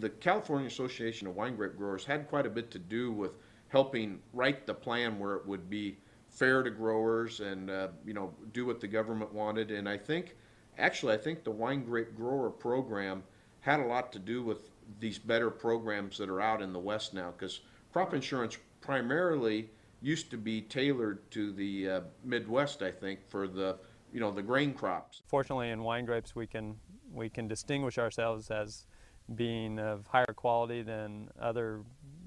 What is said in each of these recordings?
the California Association of Wine Grape Growers had quite a bit to do with helping write the plan where it would be fair to growers and do what the government wanted. And I think the wine grape grower program had a lot to do with these better programs that are out in the West now, because crop insurance primarily used to be tailored to the Midwest, I think, for the grain crops. Fortunately, in wine grapes, we can distinguish ourselves as being of higher quality than other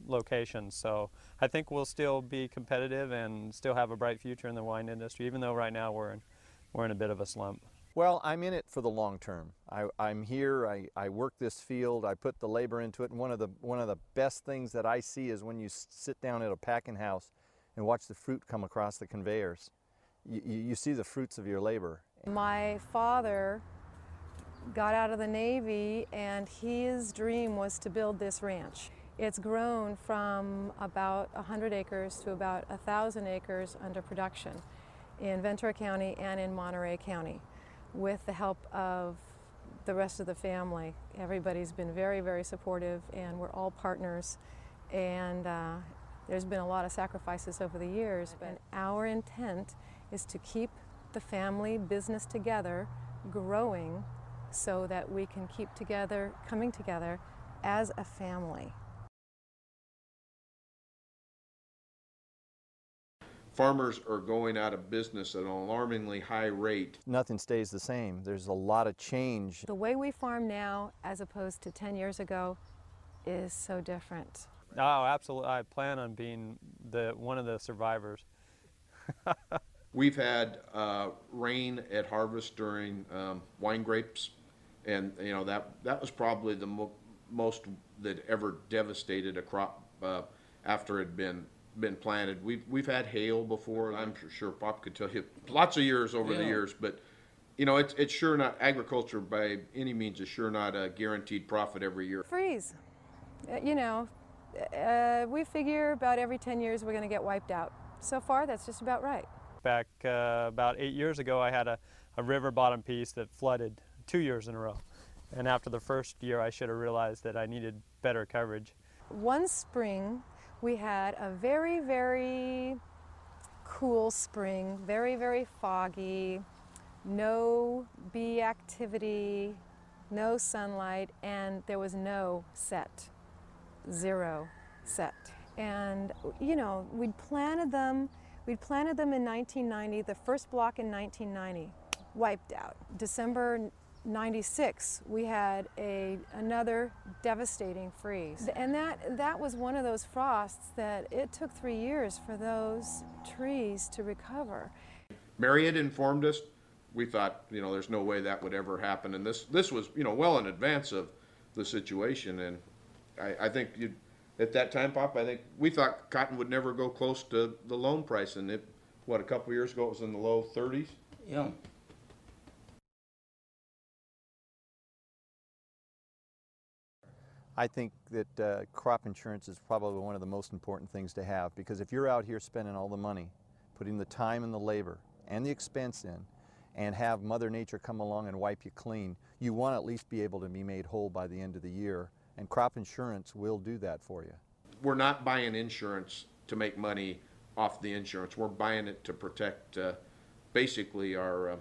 locations. So I think we'll still be competitive and still have a bright future in the wine industry, even though right now we're in a bit of a slump. Well, I'm in it for the long term. I'm here, I work this field, I put the labor into it, and one of the best things that I see is when you sit down at a packing house and watch the fruit come across the conveyors. You see the fruits of your labor. My father got out of the Navy and his dream was to build this ranch. It's grown from about 100 acres to about 1,000 acres under production in Ventura County and in Monterey County with the help of the rest of the family. Everybody's been very, very supportive, and we're all partners, and there's been a lot of sacrifices over the years, but our intent is to keep the family business together, growing, so that we can keep together, coming together as a family. Farmers are going out of business at an alarmingly high rate. Nothing stays the same. There's a lot of change. The way we farm now, as opposed to 10 years ago, is so different. Oh, absolutely. I plan on being one of the survivors. We've had rain at harvest during wine grapes, and that was probably the most that ever devastated a crop after it had been planted. We've had hail before. I'm sure Pop could tell you lots of years over the years, but it's sure not, agriculture by any means is sure not a guaranteed profit every year. Freeze. We figure about every 10 years we're going to get wiped out. So far, that's just about right. Back about 8 years ago, I had a river bottom piece that flooded 2 years in a row. And after the first year, I should have realized that I needed better coverage. One spring, we had a very, very cool spring, very, very foggy, no bee activity, no sunlight, and there was no set, zero set. And, we'd planted them in 1990, the first block in 1990, wiped out. December 96, we had another devastating freeze. And that was one of those frosts that it took 3 years for those trees to recover. Mary had informed us. We thought, there's no way that would ever happen. And this was, well in advance of the situation. And I think at that time, Pop, I think we thought cotton would never go close to the loan price. And a couple of years ago, it was in the low 30s? Yeah. I think that crop insurance is probably one of the most important things to have, because if you're out here spending all the money, putting the time and the labor and the expense in, and have Mother Nature come along and wipe you clean, you want to at least be able to be made whole by the end of the year, and crop insurance will do that for you. We're not buying insurance to make money off the insurance. We're buying it to protect basically to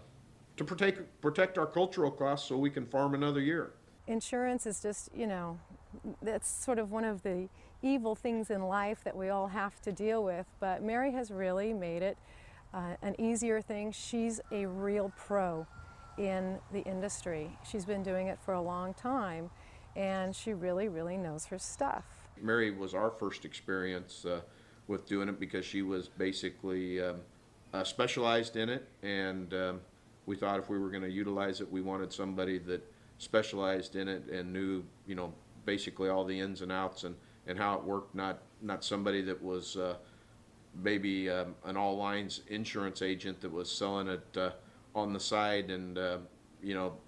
protect our cultural costs so we can farm another year. Insurance is just, that's sort of one of the evil things in life that we all have to deal with, but Mary has really made it an easier thing. She's a real pro in the industry. She's been doing it for a long time, and she really, really knows her stuff. Mary was our first experience with doing it, because she was basically specialized in it, and we thought if we were going to utilize it, we wanted somebody that specialized in it and knew, basically all the ins and outs and how it worked, not somebody that was maybe an all lines insurance agent that was selling it on the side and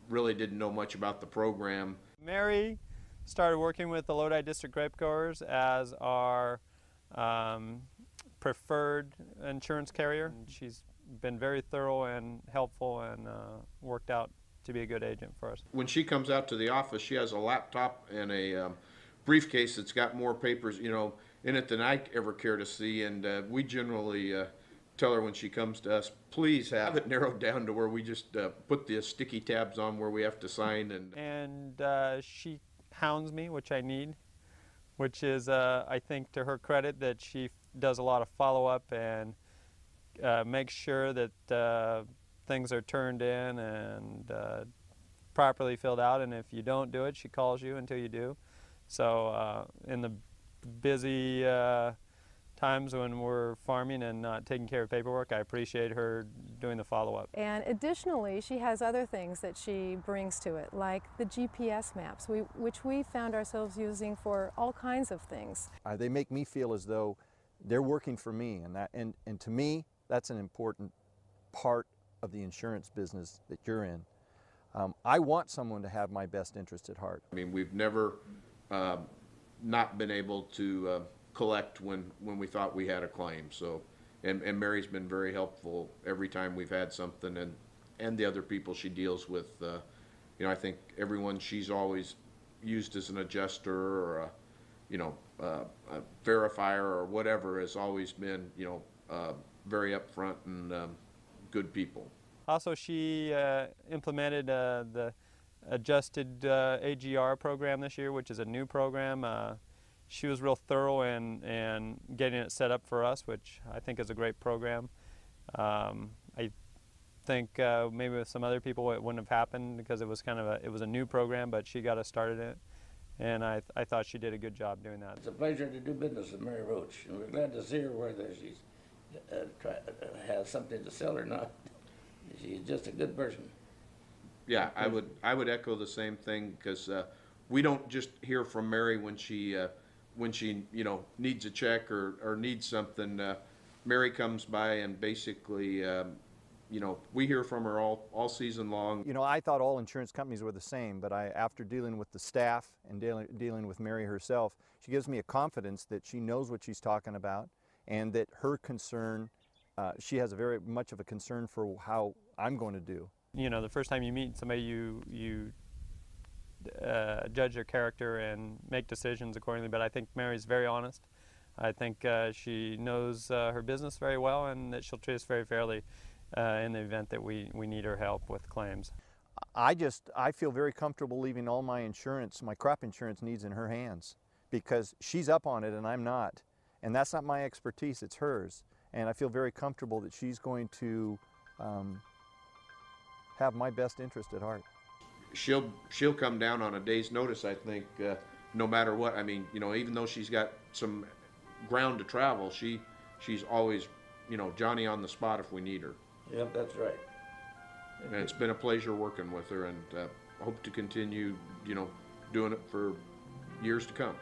really didn't know much about the program. Mary started working with the Lodi District Grape Growers as our preferred insurance carrier. She's been very thorough and helpful, and worked out to be a good agent for us. When she comes out to the office, she has a laptop and a briefcase that's got more papers, in it than I ever care to see, and we generally tell her when she comes to us, please have it narrowed down to where we just put the sticky tabs on where we have to sign. And she hounds me, which I need, which is, I think, to her credit, that she does a lot of follow-up and makes sure that things are turned in and properly filled out, and if you don't do it, she calls you until you do. So in the busy times when we're farming and not taking care of paperwork, I appreciate her doing the follow-up. And additionally, she has other things that she brings to it, like the GPS maps, which we found ourselves using for all kinds of things. They make me feel as though they're working for me, and to me, that's an important part of the insurance business that you're in. I want someone to have my best interest at heart. I mean, we've never not been able to collect when we thought we had a claim. So, and Mary's been very helpful every time we've had something, and the other people she deals with. I think everyone she's always used as an adjuster or a verifier or whatever has always been, very upfront and good people. Also, she implemented the adjusted AGR program this year, which is a new program. She was real thorough in getting it set up for us, which I think is a great program. I think maybe with some other people it wouldn't have happened because it was a new program, but she got us started in it, and I thought she did a good job doing that. It's a pleasure to do business with Mary Roach, and we're glad to see her whether she's has something to sell or not. She's just a good person. Yeah, I would echo the same thing, because we don't just hear from Mary when she needs a check or needs something. Mary comes by and basically we hear from her all season long. I thought all insurance companies were the same, but after dealing with the staff and dealing with Mary herself, she gives me a confidence that she knows what she's talking about, and that her concern, she has a very much of a concern for how I'm going to do. The first time you meet somebody, you judge their character and make decisions accordingly, but I think Mary's very honest. I think she knows her business very well, and that she'll treat us very fairly in the event that we need her help with claims. I feel very comfortable leaving all my crop insurance needs in her hands, because she's up on it and I'm not. And that's not my expertise, it's hers. And I feel very comfortable that she's going to have my best interest at heart. She'll come down on a day's notice, I think, no matter what. I mean, even though she's got some ground to travel, she's always, Johnny on the spot if we need her. Yep, that's right. And it's been a pleasure working with her, and hope to continue, doing it for years to come.